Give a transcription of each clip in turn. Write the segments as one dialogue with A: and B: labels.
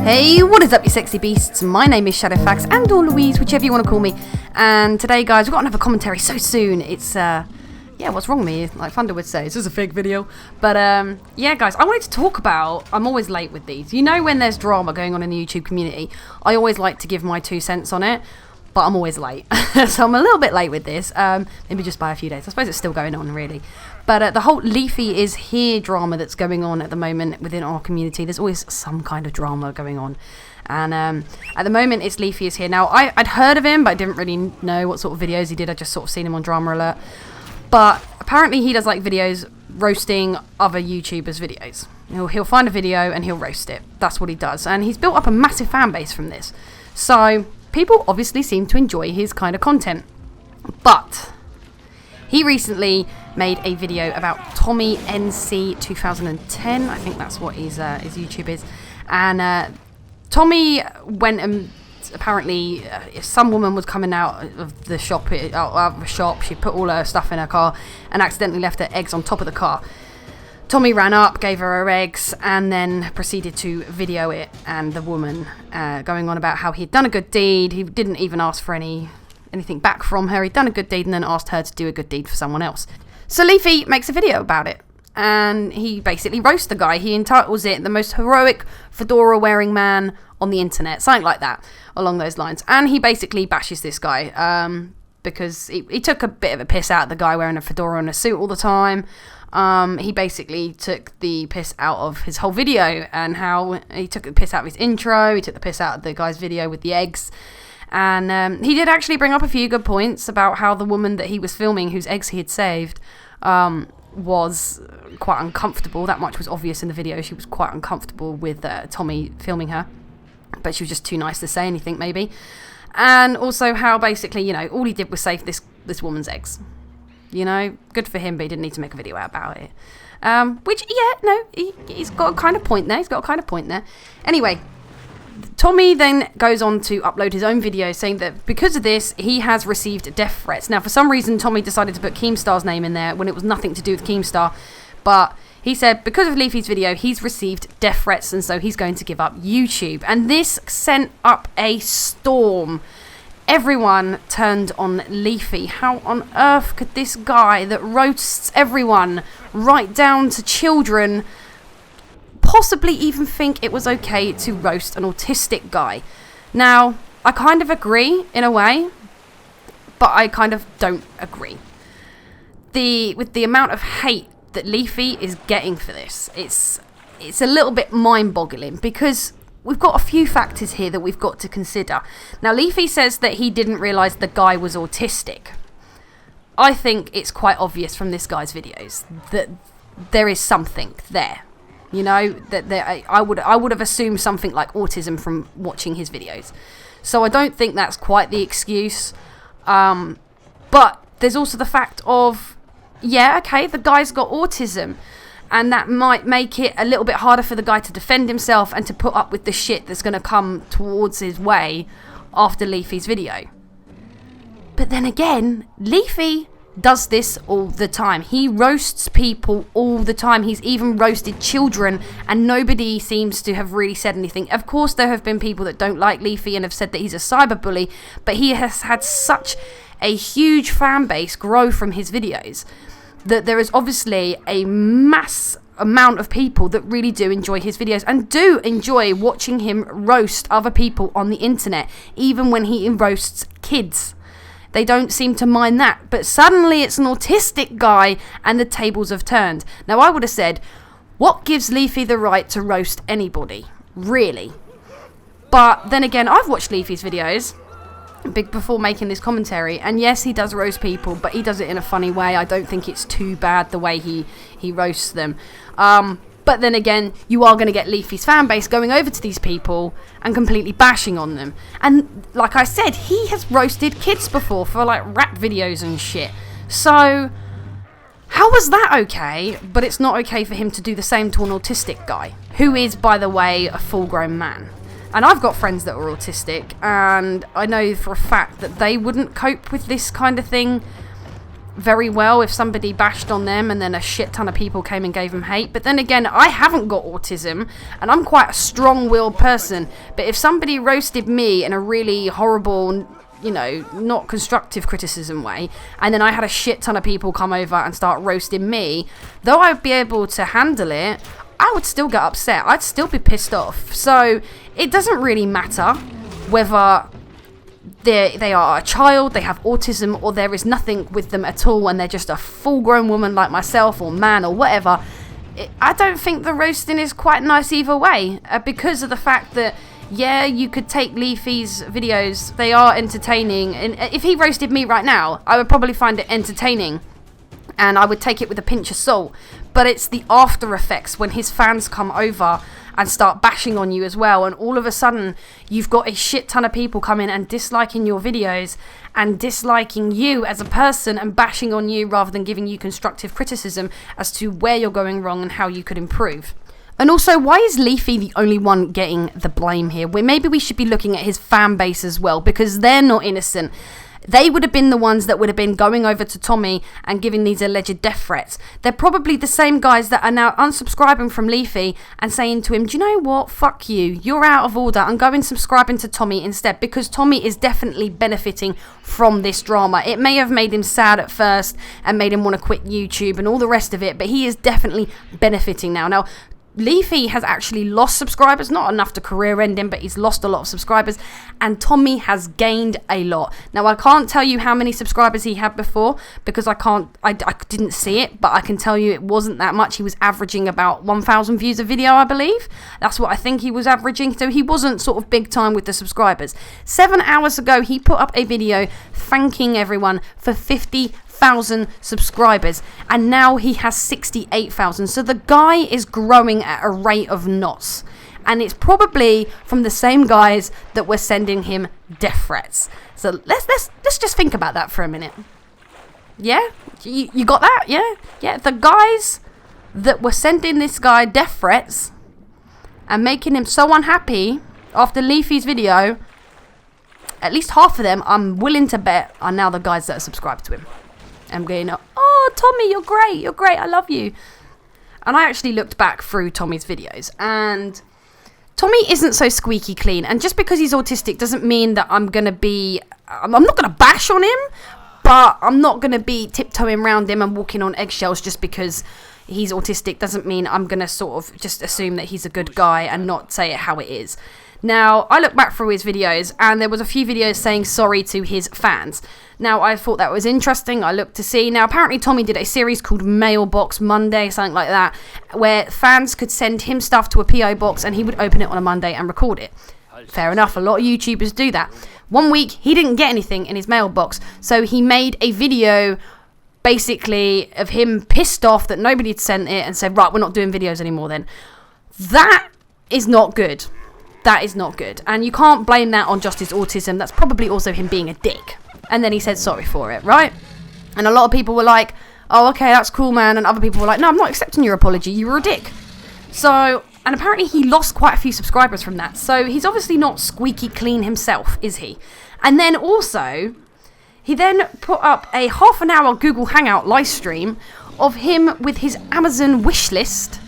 A: Hey, what is up, you sexy beasts? My name is Shadowfax, and or Louise, whichever you want to call me. And today, guys, we've got another commentary so soon. It's, yeah, what's wrong with me? Like Thunder would say, this is a fake video. But, yeah, guys, I wanted to talk about, I'm always late with these. You know when there's drama going on in the YouTube community, I always like to give my 2 cents on it, but I'm always late. So I'm a little bit late with this, maybe just by a few days. I suppose it's still going on, really. But the whole Leafy is here drama that's going on at the moment within our community. There's always some kind of drama going on. And at the moment, it's Leafy is here. Now, I'd heard of him, but I didn't really know what sort of videos he did. I just sort of seen him on Drama Alert. But apparently he does like videos roasting other YouTubers' videos. He'll find a video and he'll roast it. That's what he does. And he's built up a massive fan base from this. So people obviously seem to enjoy his kind of content. But he recently made a video about Tommy NC 2010. I think that's what his YouTube is. And Tommy went and apparently some woman was coming out of the shop. She put all her stuff in her car and accidentally left her eggs on top of the car. Tommy ran up, gave her her eggs, and then proceeded to video it. And the woman going on about how he'd done a good deed. He didn't even ask for anything back from her. He'd done a good deed and then asked her to do a good deed for someone else. So Leafy makes a video about it, and he basically roasts the guy. He entitles it the most heroic fedora wearing man on the internet, something like that, along those lines. And he basically bashes this guy because he took a bit of a piss out of the guy wearing a fedora and a suit all the time. He basically took the piss out of his whole video, and how he took the piss out of his intro. He took the piss out of the guy's video with the eggs. And he did actually bring up a few good points about how the woman that he was filming, whose eggs he had saved, was quite uncomfortable. That much was obvious in the video. She was quite uncomfortable with Tommy filming her, but she was just too nice to say anything, maybe. And also how basically, you know, all he did was save this woman's eggs. You know, good for him, but he didn't need to make a video out about it. Which, yeah, no, he's got a kind of point there. Anyway, Tommy then goes on to upload his own video saying that because of this, he has received death threats. Now, for some reason, Tommy decided to put Keemstar's name in there when it was nothing to do with Keemstar. But he said because of Leafy's video, he's received death threats, and so he's going to give up YouTube. And this sent up a storm. Everyone turned on Leafy. How on earth could this guy that roasts everyone, right down to children, possibly even think it was okay to roast an autistic guy? Now, I kind of agree in a way, but I kind of don't agree. With the amount of hate that Leafy is getting for this, it's a little bit mind-boggling, because we've got a few factors here that we've got to consider. Now, Leafy says that he didn't realise the guy was autistic. I think it's quite obvious from this guy's videos that there is something there. You know, that I would have assumed something like autism from watching his videos. So I don't think that's quite the excuse. But there's also the fact of, yeah, okay, the guy's got autism. And that might make it a little bit harder for the guy to defend himself and to put up with the shit that's going to come towards his way after Leafy's video. But then again, Leafy does this all the time. He roasts people all the time. He's even roasted children, and nobody seems to have really said anything. Of course, there have been people that don't like Leafy and have said that he's a cyberbully, but he has had such a huge fan base grow from his videos that there is obviously a mass amount of people that really do enjoy his videos and do enjoy watching him roast other people on the internet, even when he roasts kids. They don't seem to mind that. But suddenly it's an autistic guy and the tables have turned. Now, I would have said, what gives Leafy the right to roast anybody? Really? But then again, I've watched Leafy's videos before making this commentary, and yes, he does roast people, but he does it in a funny way. I don't think it's too bad the way he roasts them. But then again, you are going to get Leafy's fan base going over to these people and completely bashing on them. And like I said, he has roasted kids before for like rap videos and shit. So how was that okay, but it's not okay for him to do the same to an autistic guy, who is, by the way, a full-grown man? And I've got friends that are autistic, and I know for a fact that they wouldn't cope with this kind of thing very well if somebody bashed on them and then a shit ton of people came and gave them hate. But then again, I haven't got autism and I'm quite a strong-willed person. But if somebody roasted me in a really horrible, you know, not constructive criticism way, and then I had a shit ton of people come over and start roasting me, though I'd be able to handle it, I would still get upset. I'd still be pissed off. So it doesn't really matter whether they are a child, they have autism, or there is nothing with them at all and they're just a full-grown woman like myself or man or whatever. I don't think the roasting is quite nice either way, because of the fact that, yeah, you could take Leafy's videos, they are entertaining, and if he roasted me right now, I would probably find it entertaining and I would take it with a pinch of salt. But it's the after effects when his fans come over and start bashing on you as well, and all of a sudden you've got a shit ton of people coming and disliking your videos and disliking you as a person and bashing on you rather than giving you constructive criticism as to where you're going wrong and how you could improve. And also, why is Leafy the only one getting the blame here? Maybe we should be looking at his fan base as well, because they're not innocent. They would have been the ones that would have been going over to Tommy and giving these alleged death threats. They're probably the same guys that are now unsubscribing from Leafy and saying to him, do you know what? Fuck you. You're out of order. I'm going subscribing to Tommy instead, because Tommy is definitely benefiting from this drama. It may have made him sad at first and made him want to quit YouTube and all the rest of it, but he is definitely benefiting now. Now, Leafy has actually lost subscribers, not enough to career end him, but he's lost a lot of subscribers, and Tommy has gained a lot. Now, I can't tell you how many subscribers he had before because I didn't see it, but I can tell you it wasn't that much. He was averaging about 1,000 views a video, I believe. That's what I think he was averaging, so he wasn't sort of big time with the subscribers. 7 hours ago, he put up a video thanking everyone for 50,000 subscribers, and now he has 68,000. So the guy is growing at a rate of knots, and it's probably from the same guys that were sending him death threats. So let's just think about that for a minute. Yeah, you got that? Yeah. The guys that were sending this guy death threats and making him so unhappy after Leafy's video, at least half of them, I'm willing to bet, are now the guys that are subscribed to him. I'm going, oh, Tommy, you're great, I love you. And I actually looked back through Tommy's videos, and Tommy isn't so squeaky clean. And just because he's autistic doesn't mean that I'm not going to bash on him, but I'm not going to be tiptoeing around him and walking on eggshells just because he's autistic. Doesn't mean I'm going to sort of just assume that he's a good guy and not say it how it is. Now, I looked back through his videos, and there was a few videos saying sorry to his fans. Now, I thought that was interesting. I looked to see. Now, apparently Tommy did a series called Mailbox Monday, something like that, where fans could send him stuff to a PO box, and he would open it on a Monday and record it. Fair enough, a lot of YouTubers do that. One week, he didn't get anything in his mailbox, so he made a video basically of him pissed off that nobody had sent it and said, right, we're not doing videos anymore then. That is not good. That is not good. And you can't blame that on just his autism. That's probably also him being a dick. And then he said sorry for it, right? And a lot of people were like, oh, okay, that's cool, man. And other people were like, no, I'm not accepting your apology. You were a dick. So, and apparently he lost quite a few subscribers from that. So he's obviously not squeaky clean himself, is he? And then also, he then put up a half-an-hour Google Hangout live stream of him with his Amazon wish list,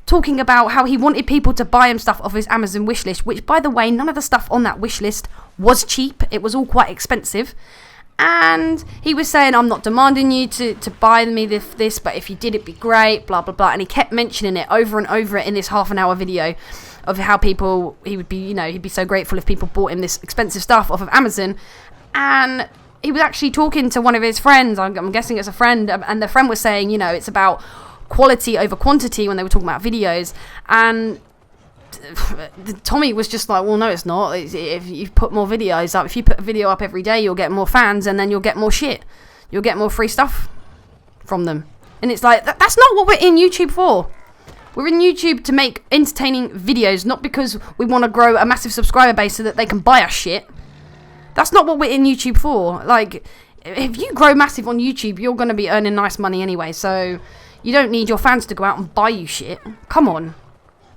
A: talking about how he wanted people to buy him stuff off his Amazon wish list, which, by the way, none of the stuff on that wish list was cheap. It was all quite expensive. And he was saying, I'm not demanding you to buy me this, but if you did, it'd be great, blah, blah, blah. And he kept mentioning it over and over in this half-an-hour video of how he would be, he'd be so grateful if people bought him this expensive stuff off of Amazon. And he was actually talking to one of his friends, I'm guessing it's a friend, and the friend was saying, it's about quality over quantity when they were talking about videos, and Tommy was just like, well, no, it's not. If you put more videos up, if you put a video up every day, you'll get more fans, and then you'll get more shit. You'll get more free stuff from them. And it's like, that's not what we're in YouTube for. We're in YouTube to make entertaining videos, not because we want to grow a massive subscriber base so that they can buy us shit. That's not what we're in YouTube for. Like, if you grow massive on YouTube, you're going to be earning nice money anyway, so you don't need your fans to go out and buy you shit. Come on.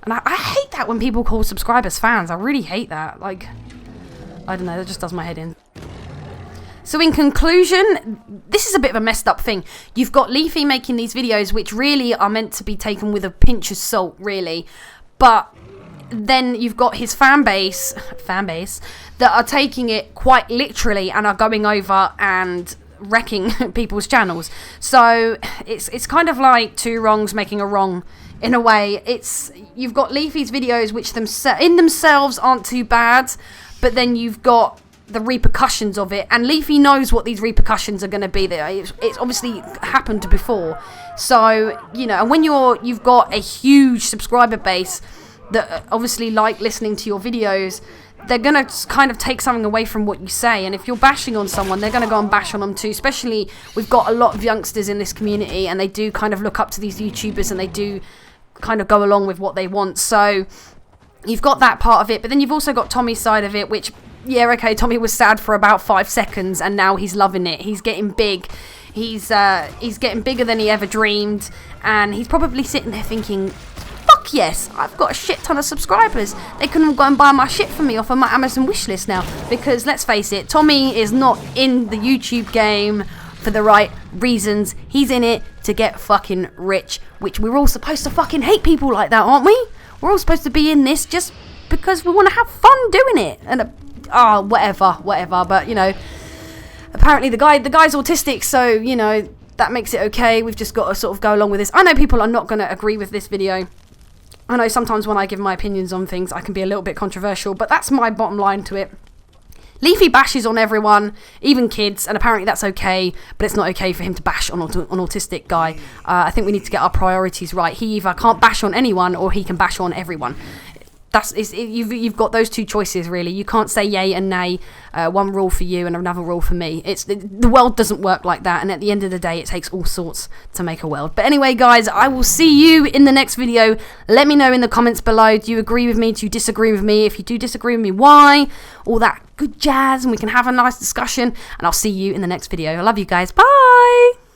A: And I hate that when people call subscribers fans. I really hate that. Like, I don't know, that just does my head in. So in conclusion, this is a bit of a messed up thing. You've got Leafy making these videos which really are meant to be taken with a pinch of salt, really. But then you've got his fan base that are taking it quite literally and are going over and wrecking people's channels. So it's kind of like two wrongs making a wrong in a way. You've got Leafy's videos which in themselves aren't too bad, but then you've got the repercussions of it, and Leafy knows what these repercussions are going to be. It's obviously happened before. So, you know, and when you've got a huge subscriber base that obviously like listening to your videos, they're going to kind of take something away from what you say. And if you're bashing on someone, they're going to go and bash on them too. Especially, we've got a lot of youngsters in this community, and they do kind of look up to these YouTubers, and they do kind of go along with what they want. So you've got that part of it, but then you've also got Tommy's side of it, which, yeah, okay, Tommy was sad for about 5 seconds, and now he's loving it. He's getting big. He's getting bigger than he ever dreamed, and he's probably sitting there thinking, fuck yes, I've got a shit ton of subscribers. They can all go and buy my shit for me off of my Amazon wishlist now. Because let's face it, Tommy is not in the YouTube game for the right reasons. He's in it to get fucking rich, which we're all supposed to fucking hate people like that, aren't we? We're all supposed to be in this just because we want to have fun doing it. And whatever. But, you know, apparently the guy's autistic, so, you know, that makes it okay. We've just got to sort of go along with this. I know people are not going to agree with this video. I know sometimes when I give my opinions on things, I can be a little bit controversial, but that's my bottom line to it. Leafy bashes on everyone, even kids, and apparently that's okay, but it's not okay for him to bash on an autistic guy. I think we need to get our priorities right. He either can't bash on anyone, or he can bash on everyone. You've got those two choices, really. You can't say yay and nay, one rule for you and another rule for me. The world doesn't work like that, and at the end of the day, it takes all sorts to make a world. But anyway, guys, I will see you in the next video. Let me know in the comments below, do you agree with me, do you disagree with me? If you do disagree with me, why? All that good jazz, and we can have a nice discussion, and I'll see you in the next video. I love you guys. Bye!